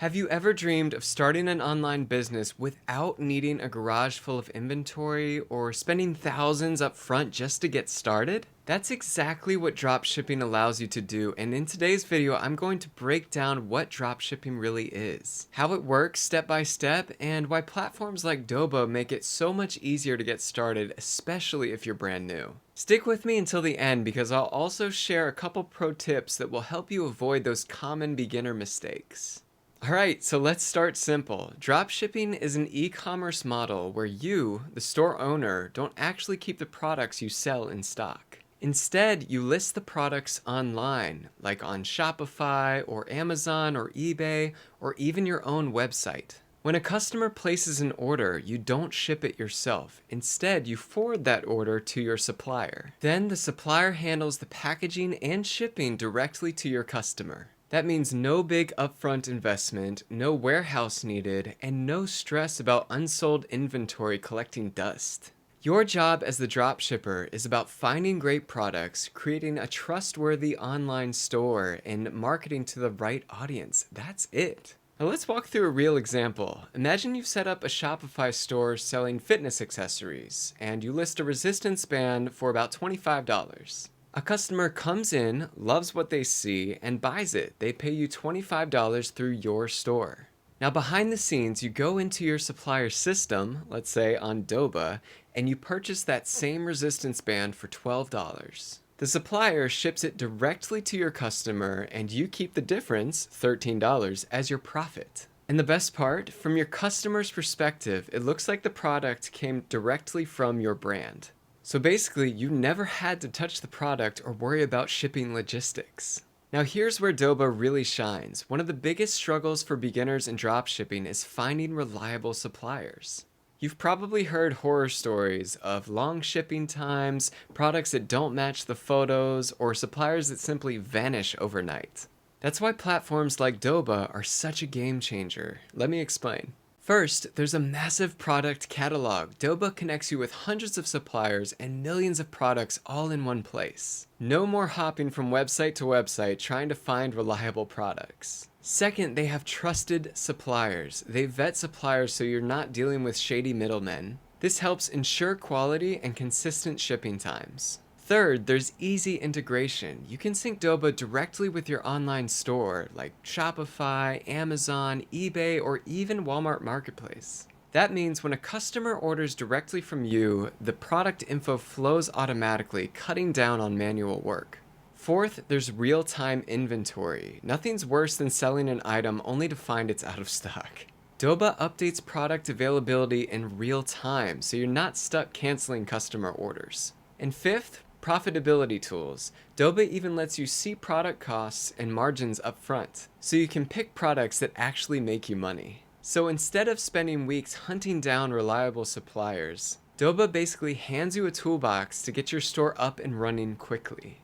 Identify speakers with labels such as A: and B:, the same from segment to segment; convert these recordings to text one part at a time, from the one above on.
A: Have you ever dreamed of starting an online business without needing a garage full of inventory or spending thousands up front just to get started? That's exactly what dropshipping allows you to do, and in today's video, I'm going to break down what dropshipping really is, how it works step by step, and why platforms like Doba make it so much easier to get started, especially if you're brand new. Stick with me until the end because I'll also share a couple pro tips that will help you avoid those common beginner mistakes. Alright, so let's start simple. Dropshipping is an e-commerce model where you, the store owner, don't actually keep the products you sell in stock. Instead, you list the products online, like on Shopify or Amazon or eBay, or even your own website. When a customer places an order, you don't ship it yourself. Instead, you forward that order to your supplier. Then the supplier handles the packaging and shipping directly to your customer. That means no big upfront investment, no warehouse needed, and no stress about unsold inventory collecting dust. Your job as the dropshipper is about finding great products, creating a trustworthy online store, and marketing to the right audience. That's it. Now let's walk through a real example. Imagine you've set up a Shopify store selling fitness accessories, and you list a resistance band for about $25. A customer comes in, loves what they see, and buys it. They pay you $25 through your store. Now behind the scenes, you go into your supplier's system, let's say on Doba, and you purchase that same resistance band for $12. The supplier ships it directly to your customer, and you keep the difference, $13, as your profit. And the best part, from your customer's perspective, it looks like the product came directly from your brand. So basically, you never had to touch the product or worry about shipping logistics. Now here's where Doba really shines. One of the biggest struggles for beginners in dropshipping is finding reliable suppliers. You've probably heard horror stories of long shipping times, products that don't match the photos, or suppliers that simply vanish overnight. That's why platforms like Doba are such a game changer. Let me explain. First, there's a massive product catalog. Doba connects you with hundreds of suppliers and millions of products all in one place. No more hopping from website to website trying to find reliable products. Second, they have trusted suppliers. They vet suppliers so you're not dealing with shady middlemen. This helps ensure quality and consistent shipping times. Third, there's easy integration. You can sync Doba directly with your online store like Shopify, Amazon, eBay, or even Walmart Marketplace. That means when a customer orders directly from you, the product info flows automatically, cutting down on manual work. Fourth, there's real-time inventory. Nothing's worse than selling an item only to find it's out of stock. Doba updates product availability in real time, so you're not stuck canceling customer orders. And fifth, profitability tools. Doba even lets you see product costs and margins up front, so you can pick products that actually make you money. So instead of spending weeks hunting down reliable suppliers, Doba basically hands you a toolbox to get your store up and running quickly.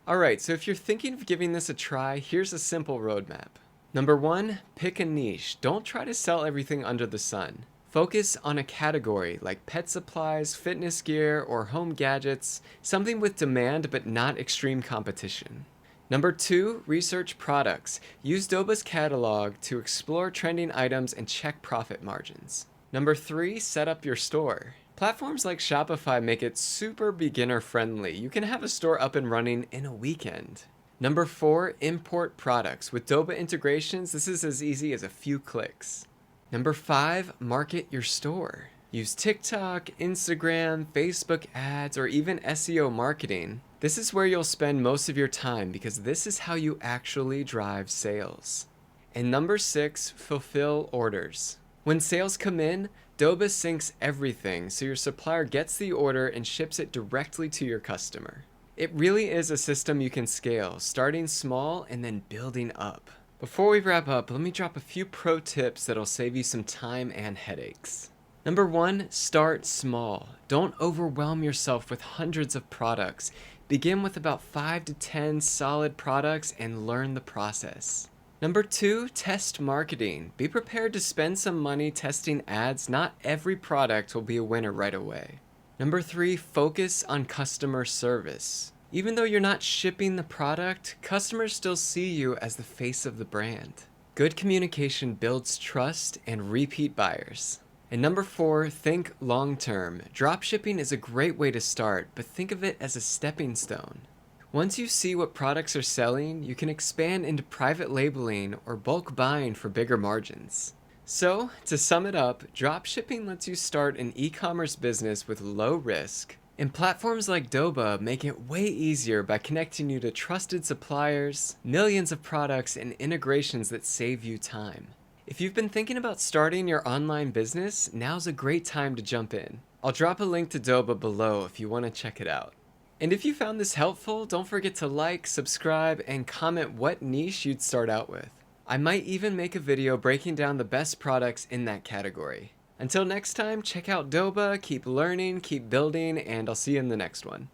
A: Alright, so if you're thinking of giving this a try, here's a simple roadmap. Number 1, pick a niche. Don't try to sell everything under the sun. Focus on a category like pet supplies, fitness gear, or home gadgets, something with demand but not extreme competition. Number 2, research products. Use Doba's catalog to explore trending items and check profit margins. Number 3, set up your store. Platforms like Shopify make it super beginner friendly. You can have a store up and running in a weekend. Number 4, import products. With Doba integrations, this is as easy as a few clicks. Number 5, market your store. Use TikTok, Instagram, Facebook ads, or even SEO marketing. This is where you'll spend most of your time because this is how you actually drive sales. And number 6, fulfill orders. When sales come in, Doba syncs everything so your supplier gets the order and ships it directly to your customer. It really is a system you can scale, starting small and then building up. Before we wrap up, let me drop a few pro tips that'll save you some time and headaches. Number 1, start small. Don't overwhelm yourself with hundreds of products. Begin with about 5 to 10 solid products and learn the process. Number 2, test marketing. Be prepared to spend some money testing ads. Not every product will be a winner right away. Number 3, focus on customer service. Even though you're not shipping the product, customers still see you as the face of the brand. Good communication builds trust and repeat buyers. And number 4, think long term. Dropshipping is a great way to start, but think of it as a stepping stone. Once you see what products are selling, you can expand into private labeling or bulk buying for bigger margins. So, to sum it up, dropshipping lets you start an e-commerce business with low risk, and platforms like Doba make it way easier by connecting you to trusted suppliers, millions of products, and integrations that save you time. If you've been thinking about starting your online business, now's a great time to jump in. I'll drop a link to Doba below if you want to check it out. And if you found this helpful, don't forget to like, subscribe, and comment what niche you'd start out with. I might even make a video breaking down the best products in that category. Until next time, check out Doba, keep learning, keep building, and I'll see you in the next one.